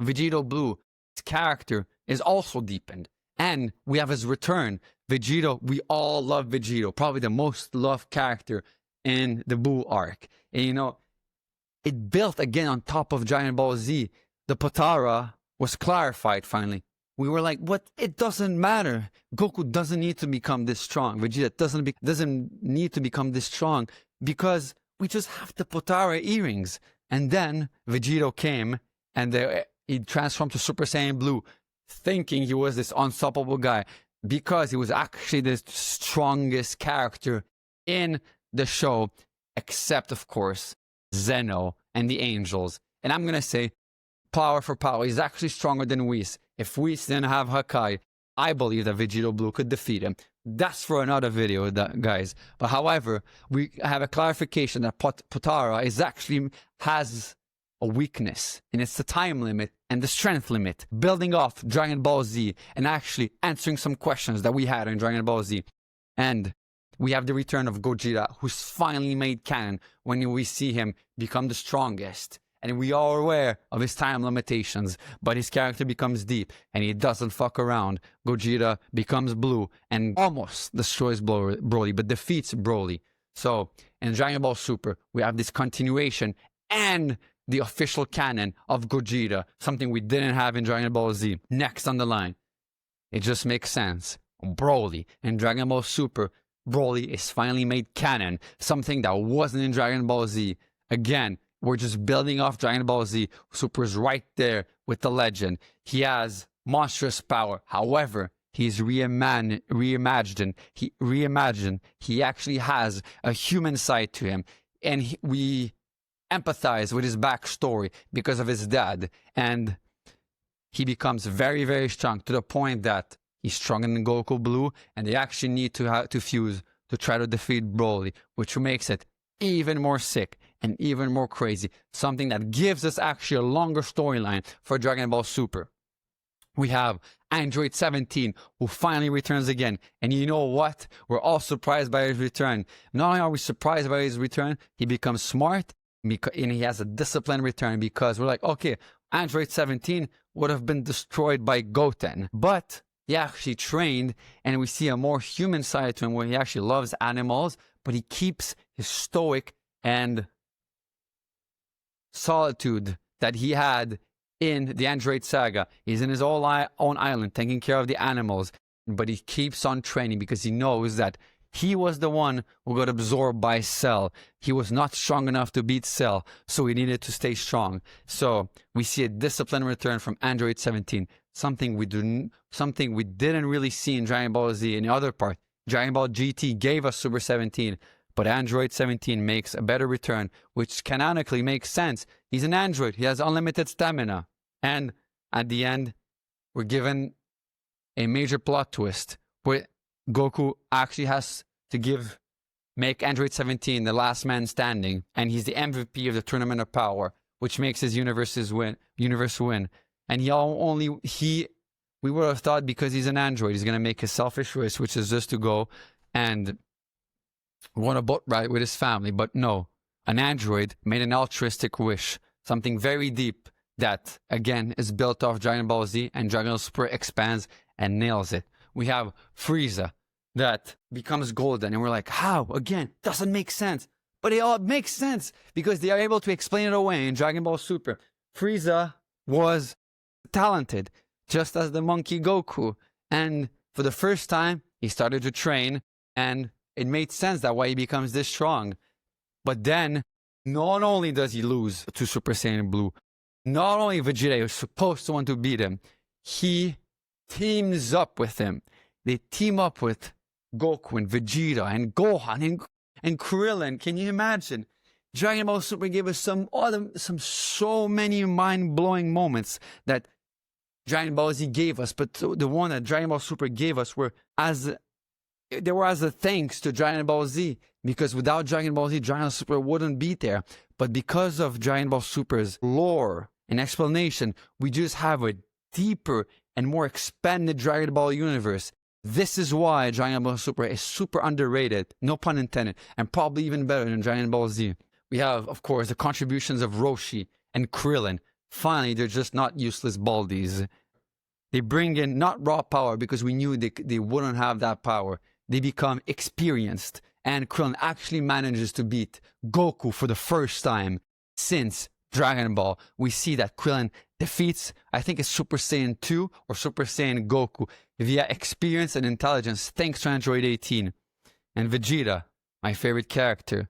Vegito Blue, his character is also deepened. And we have his return. Vegito, we all love Vegito. Probably the most loved character in the Buu arc. And you know, it built again on top of Dragon Ball Z. The Potara was clarified finally. We were like, what? It doesn't matter. Goku doesn't need to become this strong. Vegeta doesn't need to become this strong because we just have the Potara earrings. And then Vegito came and he transformed to Super Saiyan Blue, thinking he was this unstoppable guy because he was actually the strongest character in the show, except, of course, Zeno and the Angels. And I'm going to say, power for power, he's actually stronger than Whis. If Whis didn't have Hakai, I believe that Vegito Blue could defeat him. That's for another video, guys. But however, we have a clarification that Potara has a weakness, and it's the time limit and the strength limit. Building off Dragon Ball Z and actually answering some questions that we had in Dragon Ball Z. And we have the return of Gogeta, who's finally made canon when we see him become the strongest. And we are aware of his time limitations, but his character becomes deep, and he doesn't fuck around. Gogeta becomes blue and almost destroys Broly, but defeats Broly. So, in Dragon Ball Super, we have this continuation and the official canon of Gogeta, something we didn't have in Dragon Ball Z. Next on the line, it just makes sense. Broly. In Dragon Ball Super, Broly is finally made canon, something that wasn't in Dragon Ball Z. Again, we're just building off Dragon Ball Z. Super's right there with the legend. He has monstrous power. However, he's reimagined. He actually has a human side to him. And we empathize with his backstory because of his dad. And he becomes very, very strong to the point that he's stronger than Goku Blue. And they actually need to fuse to try to defeat Broly, which makes it even more sick and even more crazy. Something that gives us actually a longer storyline for Dragon Ball Super. We have Android 17, who finally returns again. And you know what? We're all surprised by his return. Not only are we surprised by his return, he becomes smart and he has a disciplined return because we're like, okay, Android 17 would have been destroyed by Goten. But he actually trained, and we see a more human side to him where he actually loves animals, but he keeps his stoic and solitude that he had in the Android saga. He's in his own island taking care of the animals, but he keeps on training because he knows that he was the one who got absorbed by Cell. He was not strong enough to beat Cell, so he needed to stay strong. So we see a disciplined return from Android 17, something we didn't really see in Dragon Ball Z. In the other part, Dragon Ball GT gave us Super 17, but Android 17 makes a better return, which canonically makes sense. He's an android. He has unlimited stamina. And at the end, we're given a major plot twist where Goku actually has to make Android 17 the last man standing, and he's the MVP of the Tournament of Power, which makes his universe win. And we would have thought because he's an android, he's going to make a selfish wish, which is just to go and want a boat ride with his family. But no, an android made an altruistic wish, something very deep that, again, is built off Dragon Ball Z, and Dragon Ball Super expands and nails it. We have Frieza that becomes golden, and we're like, how? Again, doesn't make sense. But it all makes sense because they are able to explain it away in Dragon Ball Super. Frieza was talented, just as the monkey Goku. And for the first time, he started to train, and it made sense that why he becomes this strong. But then, not only does he lose to Super Saiyan Blue, not only Vegeta is supposed to want to beat him, he teams up with him. They team up with Goku and Vegeta and Gohan and Krillin. Can you imagine? Dragon Ball Super gave us so many mind-blowing moments that Dragon Ball Z gave us, but the one that Dragon Ball Super gave us were as a thanks to Dragon Ball Z, because without Dragon Ball Z, Dragon Ball Super wouldn't be there. But because of Dragon Ball Super's lore and explanation, we just have a deeper and more expanded Dragon Ball universe. This is why Dragon Ball Super is super underrated, no pun intended, and probably even better than Dragon Ball Z. We have, of course, the contributions of Roshi and Krillin finally, they're just not useless baldies. They bring in not raw power because we knew they wouldn't have that power. They become experienced. And Krillin actually manages to beat Goku for the first time since Dragon Ball. We see that Krillin defeats, I think it's Super Saiyan 2 or Super Saiyan Goku via experience and intelligence thanks to Android 18. And Vegeta, my favorite character,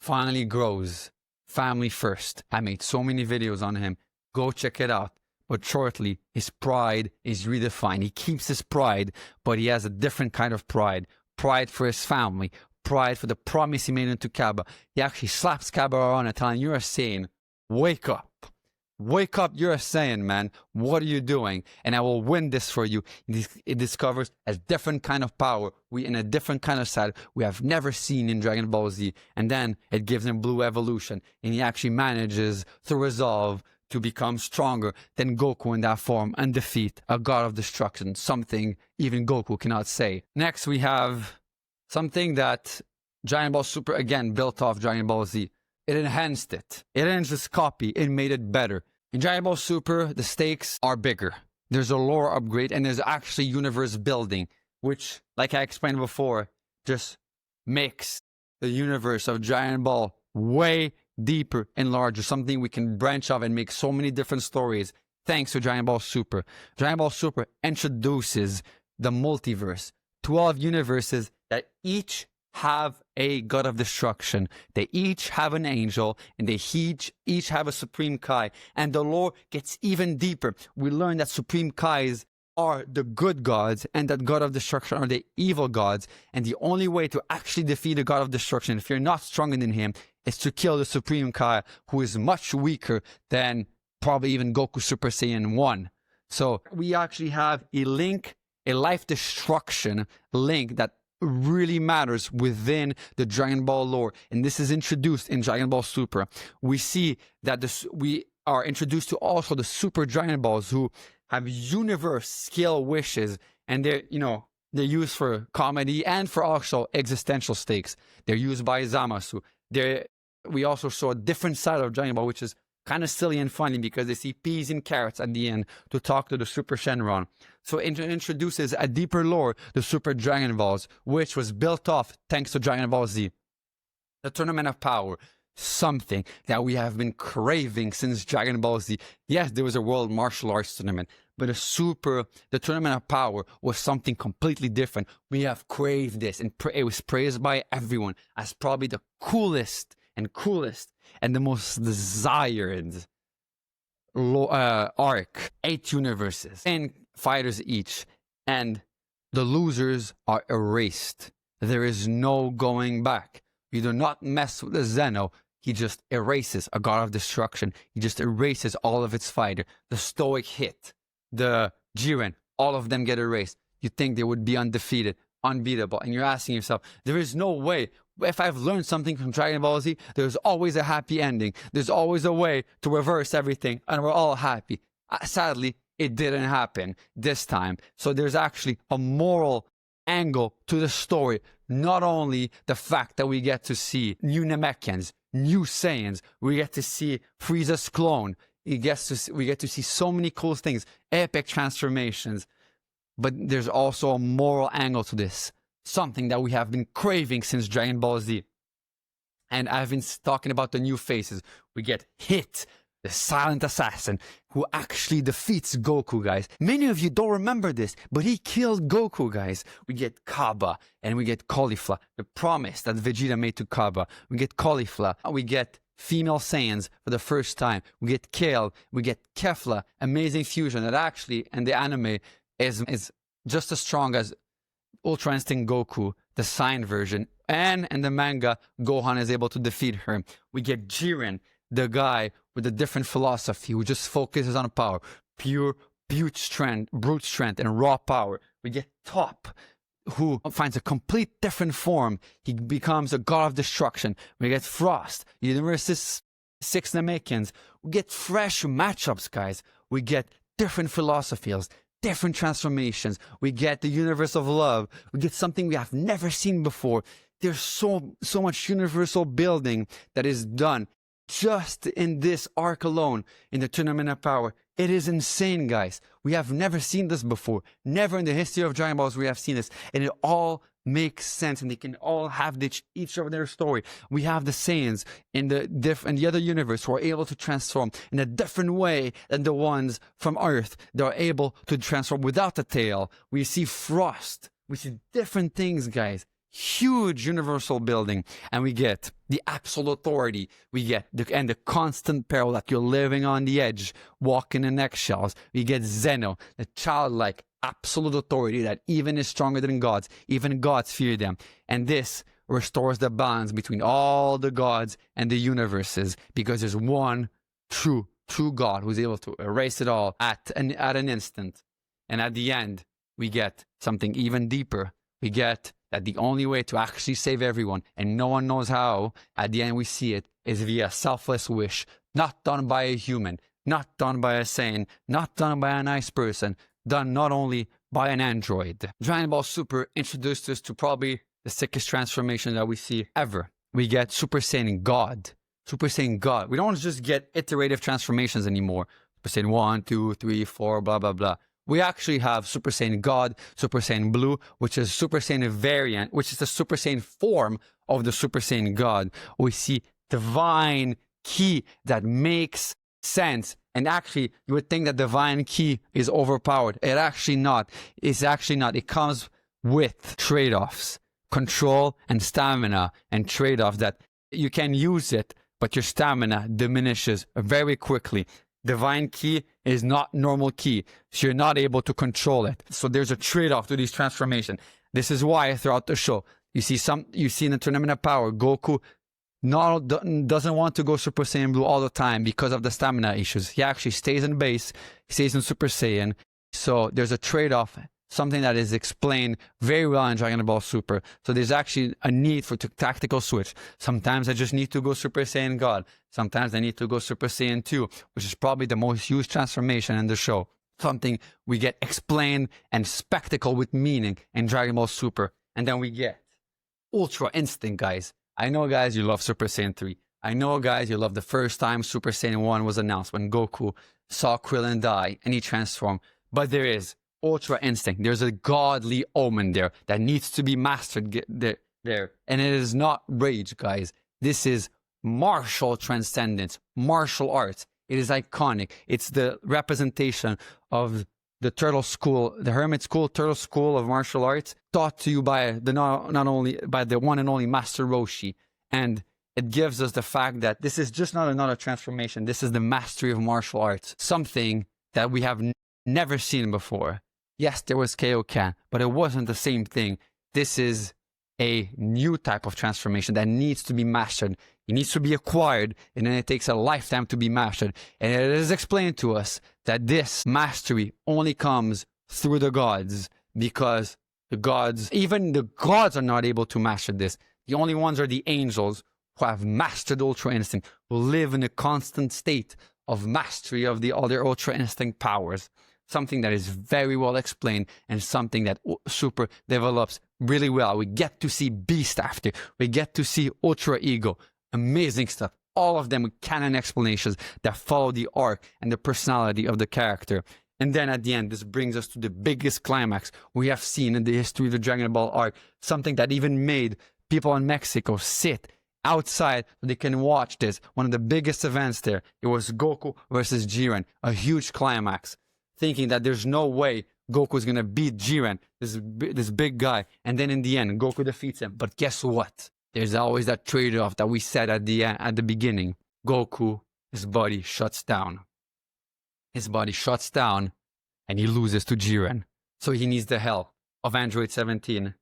finally grows. Family first. I made so many videos on him. Go check it out. But shortly, his pride is redefined. He keeps his pride, but he has a different kind of pride. Pride for his family. Pride for the promise he made to Kaba. He actually slaps Kaba around and telling, "You're a Saiyan. Wake up. Wake up, you're a Saiyan, man. What are you doing? And I will win this for you." It discovers a different kind of power. We in a different kind of side we have never seen in Dragon Ball Z. And then it gives him Blue Evolution. And he actually manages to resolve to become stronger than Goku in that form and defeat a god of destruction. Something even Goku cannot say. Next we have something that Dragon Ball Super again built off Dragon Ball Z. It enhanced it. It didn't just copy, it made it better. In Dragon Ball Super, the stakes are bigger. There's a lore upgrade and there's actually universe building, which, like I explained before, just makes the universe of Dragon Ball way deeper and larger. Something we can branch off and make so many different stories thanks to Dragon Ball Super. Dragon Ball Super introduces the multiverse. 12 universes that each have a god of destruction. They each have an angel, and they each have a Supreme Kai. And the lore gets even deeper. We learn that Supreme Kais are the good gods, and that god of destruction are the evil gods. And the only way to actually defeat the god of destruction, if you're not stronger than him, is to kill the Supreme Kai, who is much weaker than probably even Goku Super Saiyan 1. So we actually have a link, a life destruction link that really matters within the Dragon Ball lore, and this is introduced in Dragon Ball Super. We see that we are introduced to also the Super Dragon Balls, who have universe scale wishes, and they're used for comedy and for also existential stakes. They're used by Zamasu. We also saw a different side of Dragon Ball, which is kind of silly and funny because they see peas and carrots at the end to talk to the Super Shenron. So it introduces a deeper lore, the Super Dragon Balls, which was built off thanks to Dragon Ball Z. The Tournament of Power, something that we have been craving since Dragon Ball Z. Yes, there was a World Martial Arts Tournament, but the Tournament of Power was something completely different. We have craved this, and it was praised by everyone as probably the coolest and the most desired arc. 8 universes, 10 fighters each, and the losers are erased. There is no going back. You do not mess with the Zeno. He just erases a god of destruction. He just erases all of its fighters. The Stoic Hit, the Jiren, all of them get erased. You think they would be undefeated, unbeatable, and you're asking yourself, there is no way. If I've learned something from Dragon Ball Z, there's always a happy ending. There's always a way to reverse everything, and we're all happy. Sadly, it didn't happen this time. So there's actually a moral angle to the story. Not only the fact that we get to see new Namekians, new Saiyans, we get to see Frieza's clone. We get to see so many cool things, epic transformations. But there's also a moral angle to this. Something that we have been craving since Dragon Ball Z. And I've been talking about the new faces. We get Hit, the silent assassin, who actually defeats Goku, guys. Many of you don't remember this, but he killed Goku, guys. We get Kaba, and we get Caulifla, the promise that Vegeta made to Kaba. We get Caulifla, we get female Saiyans for the first time. We get Kale, we get Kefla, amazing fusion that actually, in the anime, is just as strong as Ultra Instinct Goku, the signed version, and in the manga, Gohan is able to defeat her. We get Jiren, the guy with a different philosophy who just focuses on power, pure brute strength, and raw power. We get Top, who finds a complete different form. He becomes a god of destruction. We get Frost, universe's 6 Namekians. We get fresh matchups, guys. We get different philosophies, different transformations. We get the universe of love. We get something we have never seen before. There's so much universal building that is done just in this arc alone, in the Tournament of Power. It is insane, guys. We have never seen this before. Never in the history of Dragon Balls we have seen this. And it all makes sense, and they can all have each of their story. We have the Saiyans in the other universe who are able to transform in a different way than the ones from Earth. They're able to transform without the tail. We see Frost. We see different things, guys. Huge universal building, and we get the absolute authority. We get the constant peril that you're living on the edge, walking in eggshells. We get Zeno, the childlike absolute authority that even is stronger than gods. Even gods fear them. And this restores the balance between all the gods and the universes, because there's one true God who's able to erase it all at an instant. And at the end, we get something even deeper. We get that the only way to actually save everyone, and no one knows how, at the end we see it, is via selfless wish, not done by a human, not done by a Saiyan, not done by a nice person, done not only by an android. Dragon Ball Super introduced us to probably the sickest transformation that we see ever. We get Super Saiyan God. Super Saiyan God. We don't just get iterative transformations anymore. Super Saiyan 1, 2, 3, 4, blah, blah, blah. We actually have Super Saiyan God, Super Saiyan Blue, which is Super Saiyan variant, which is the Super Saiyan form of the Super Saiyan God. We see divine ki that makes sense. And actually, you would think that divine ki is overpowered. It's actually not. It comes with trade-offs, control and stamina, and trade-offs that you can use it, but your stamina diminishes very quickly. Divine ki is not normal ki, so you're not able to control it. So there's a trade-off to these transformations. This is why throughout the show, you see in the Tournament of Power, Goku doesn't want to go Super Saiyan Blue all the time because of the stamina issues. He actually stays in base, he stays in Super Saiyan. So there's a trade-off, something that is explained very well in Dragon Ball Super. So there's actually a need for tactical switch. Sometimes I just need to go Super Saiyan God. Sometimes I need to go Super Saiyan 2, which is probably the most used transformation in the show. Something we get explained and spectacle with meaning in Dragon Ball Super. And then we get Ultra Instinct, guys. I know, guys, you love Super Saiyan 3. I know, guys, you love the first time Super Saiyan 1 was announced, when Goku saw Krillin die and he transformed. But there is Ultra Instinct. There's a godly omen there that needs to be mastered there. And it is not rage, guys. This is martial transcendence, martial arts. It is iconic. It's the representation of the turtle school, the hermit school, turtle school of martial arts, taught to you by the one and only Master Roshi. And it gives us the fact that this is just not another transformation. This is the mastery of martial arts, something that we have never seen before. Yes, there was Kaioken, but it wasn't the same thing. This is a new type of transformation that needs to be mastered. It needs to be acquired, and then it takes a lifetime to be mastered. And it is explained to us that this mastery only comes through the gods, because even the gods are not able to master this. The only ones are the angels who have mastered Ultra Instinct, who live in a constant state of mastery of all their Ultra Instinct powers. Something that is very well explained, and something that Super develops really well. We get to see Beast after. We get to see Ultra Ego. Amazing stuff. All of them with canon explanations that follow the arc and the personality of the character. And then at the end, this brings us to the biggest climax we have seen in the history of the Dragon Ball arc. Something that even made people in Mexico sit outside so they can watch this. One of the biggest events there. It was Goku versus Jiren. A huge climax. Thinking that there's no way Goku's gonna beat Jiren, this big guy. And then in the end, Goku defeats him. But guess what? There's always that trade-off that we said at the beginning. Goku, his body shuts down. His body shuts down, and he loses to Jiren. So he needs the help of Android 17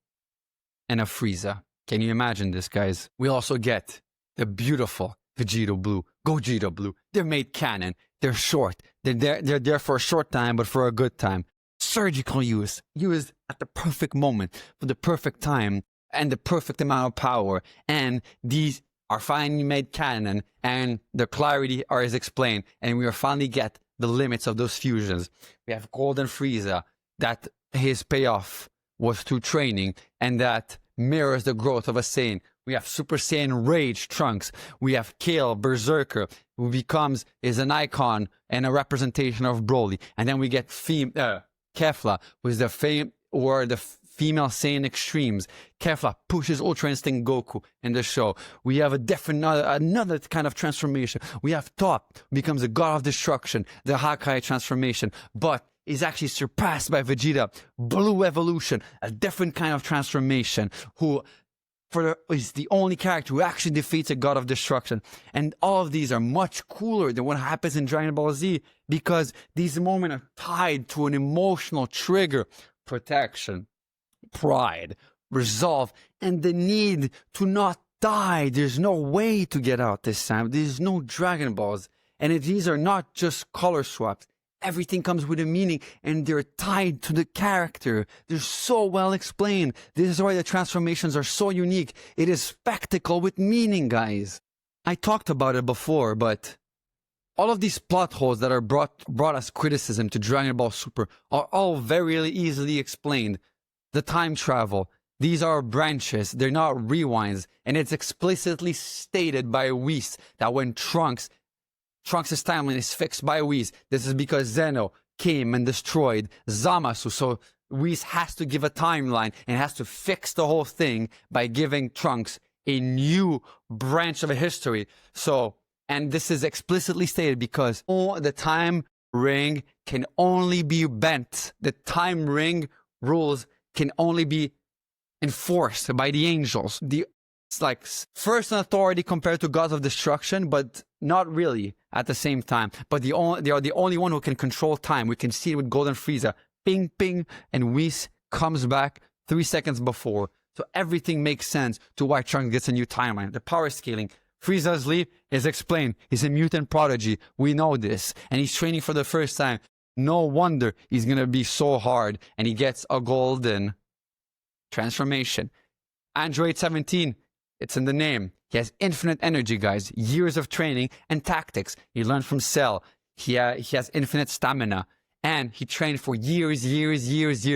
and of Frieza. Can you imagine this, guys? We also get the beautiful Vegito Blue, Gogeta Blue. They're made canon. They're short. They're there for a short time, but for a good time. Surgical use. Used at the perfect moment, for the perfect time, and the perfect amount of power. And these are finally made canon, and the clarity is explained. And we are finally get the limits of those fusions. We have Golden Frieza, that his payoff was through training, and that mirrors the growth of a Saiyan We have Super Saiyan Rage Trunks. We have Kale Berserker, who is an icon and a representation of Broly. And then we get Kefla, who is the female Saiyan extremes. Kefla pushes Ultra Instinct Goku in the show. We have another kind of transformation. We have Toph, who becomes a god of destruction, the Hakai transformation, but is actually surpassed by Vegeta. Blue Evolution, a different kind of transformation, who is the only character who actually defeats a god of destruction. And all of these are much cooler than what happens in Dragon Ball Z, because these moments are tied to an emotional trigger: protection, pride, resolve, and the need to not die. There's no way to get out this time. There's no Dragon Balls. And these are not just color swaps. Everything comes with a meaning, and they're tied to the character. They're so well explained. This is why the transformations are so unique. It is spectacle with meaning, guys. I talked about it before, but all of these plot holes that are brought as criticism to Dragon Ball Super are all very easily explained. The time travel, these are branches, they're not rewinds, and it's explicitly stated by Whis that when Trunks' timeline is fixed by Whis, this is because Zeno came and destroyed Zamasu, so Whis has to give a timeline and has to fix the whole thing by giving Trunks a new branch of history. And this is explicitly stated because the time ring can only be bent. The time ring rules can only be enforced by the angels. It's like first in authority compared to gods of destruction, but not really at the same time. But they are the only one who can control time. We can see it with Golden Frieza. Ping, ping, and Whis comes back 3 seconds before. So everything makes sense to why Trunks gets a new timeline. The power scaling. Frieza's leap is explained. He's a mutant prodigy. We know this. And he's training for the first time. No wonder he's going to be so hard. And he gets a golden transformation. Android 17, it's in the name. He has infinite energy, guys. Years of training and tactics. He learned from Cell. He has infinite stamina. And he trained for years.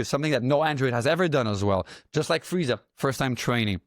Something that no android has ever done as well. Just like Frieza, first time training.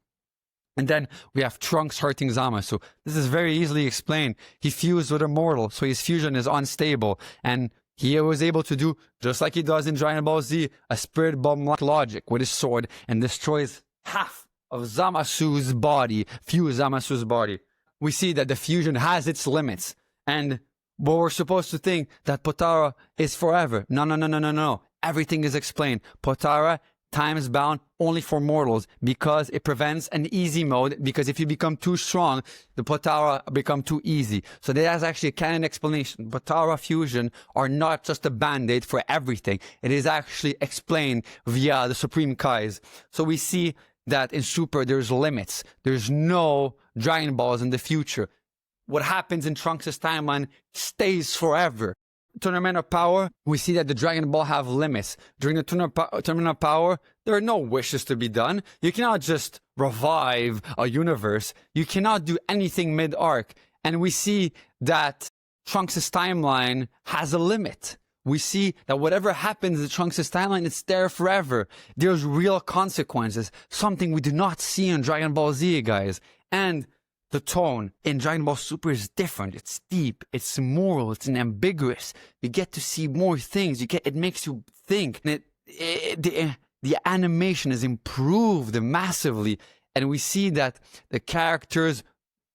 And then we have Trunks hurting Zamasu. This is very easily explained. He fused with a mortal, so his fusion is unstable. And he was able to do, just like he does in Dragon Ball Z, a spirit bomb-like logic with his sword and destroys half of Zamasu's body, fuse Zamasu's body. We see that the fusion has its limits. And we're supposed to think that Potara is forever. No. Everything is explained. Potara, time is bound only for mortals because it prevents an easy mode, because if you become too strong, the Potara become too easy. So there's actually a canon explanation. Potara fusion are not just a band-aid for everything. It is actually explained via the Supreme Kais. So we see that in Super there's limits. There's no Dragon Balls in the future. What happens in Trunks' timeline stays forever. Tournament of Power, we see that the Dragon Ball have limits. During the Tournament of Power, there are no wishes to be done. You cannot just revive a universe. You cannot do anything mid-arc. And we see that Trunks' timeline has a limit. We see that whatever happens in Trunks' timeline, it's there forever. There's real consequences. Something we do not see in Dragon Ball Z, guys. And the tone in Dragon Ball Super is different. It's deep, it's moral, it's ambiguous. You get to see more things. It makes you think. The animation is improved massively. And we see that the characters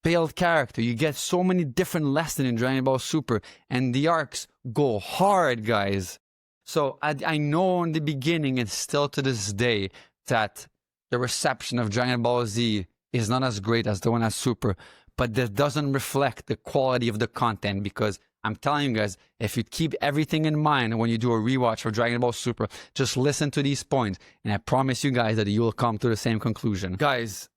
build character. You get so many different lessons in Dragon Ball Super. And the arcs go hard, guys. So I know in the beginning and still to this day that the reception of Dragon Ball Z is not as great as the one at Super, but that doesn't reflect the quality of the content, because I'm telling you guys, if you keep everything in mind when you do a rewatch of Dragon Ball Super, just listen to these points, and I promise you guys that you will come to the same conclusion. Guys,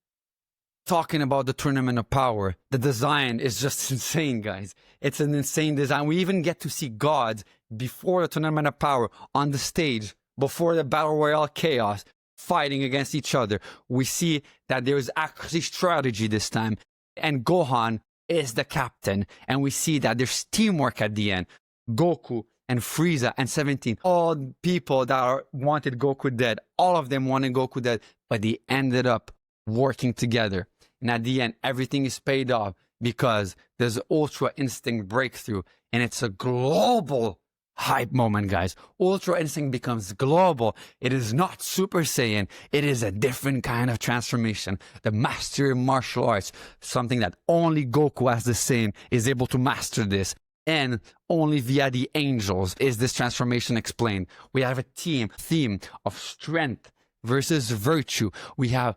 talking about the Tournament of Power, the design is just insane, guys. It's an insane design. We even get to see gods before the Tournament of Power on the stage, before the Battle Royale chaos, fighting against each other. We see that there is actually strategy this time, and Gohan is the captain, and we see that there's teamwork at the end. Goku and Frieza and 17, all people that wanted Goku dead, all of them wanted Goku dead, but they ended up working together. And at the end, everything is paid off because there's an Ultra Instinct breakthrough. And it's a global hype moment, guys. Ultra Instinct becomes global. It is not Super Saiyan. It is a different kind of transformation. The mastery of martial arts, something that only Goku as the Saiyan is able to master this. And only via the angels is this transformation explained. We have a theme of strength versus virtue. We have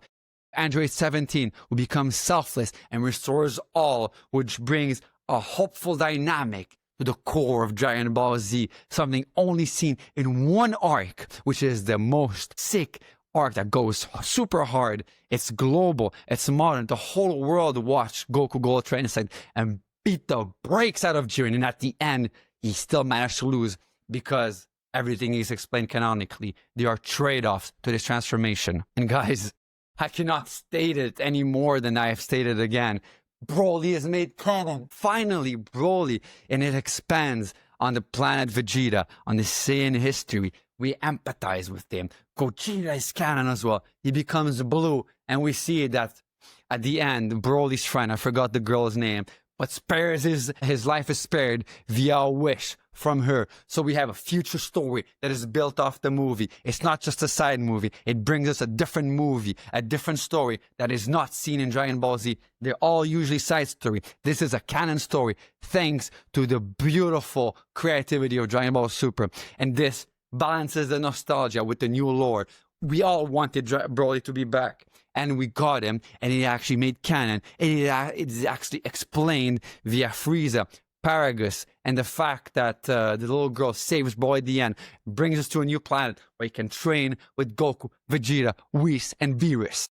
Android 17, who becomes selfless and restores all, which brings a hopeful dynamic to the core of Dragon Ball Z, something only seen in one arc, which is the most sick arc that goes super hard. It's global, it's modern. The whole world watched Goku go Ultra Instinct and beat the brakes out of Jiren, and at the end, he still managed to lose because everything is explained canonically. There are trade-offs to this transformation. And guys, I cannot state it any more than I have stated again. Broly is made canon. Finally, Broly. And it expands on the planet Vegeta, on the Saiyan history. We empathize with him. Gogeta is canon as well. He becomes blue, and we see that at the end, Broly's friend, I forgot the girl's name, but spares his life is spared via a wish from her. So we have a future story that is built off the movie. It's not just a side movie. It brings us a different movie, a different story that is not seen in Dragon Ball Z. They're all usually side story. This is a canon story thanks to the beautiful creativity of Dragon Ball Super. And this balances the nostalgia with the new lore. We all wanted Broly to be back. And we got him, and he actually made canon. And it is actually explained via Frieza, Paragus, and the fact that the little girl saves Broly at the end, brings us to a new planet where he can train with Goku, Vegeta, Whis, and Beerus.